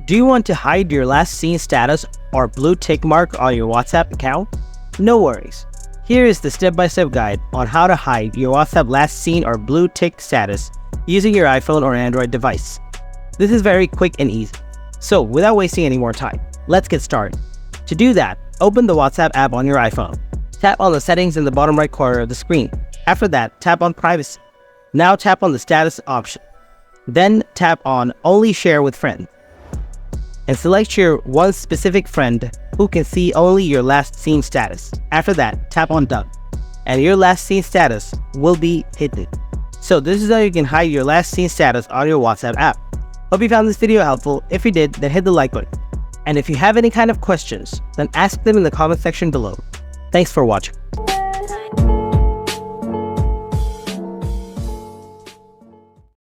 Do you want to hide your last seen status or blue tick mark on your WhatsApp account? No worries. Here is the step-by-step guide on how to hide your WhatsApp last seen or blue tick status using your iPhone or Android device. This is very quick and easy. So without wasting any more time, let's get started. To do that, open the WhatsApp app on your iPhone. Tap on the settings in the bottom right corner of the screen. After that, tap on privacy. Now tap on the status option. Then tap on only share with friends. And select your one specific friend who can see only your last seen status. After that, tap on done. And your last seen status will be hidden. So this is how you can hide your last seen status on your WhatsApp app. Hope you found this video helpful. If you did, then hit the like button. And if you have any kind of questions, then ask them in the comment section below. Thanks for watching.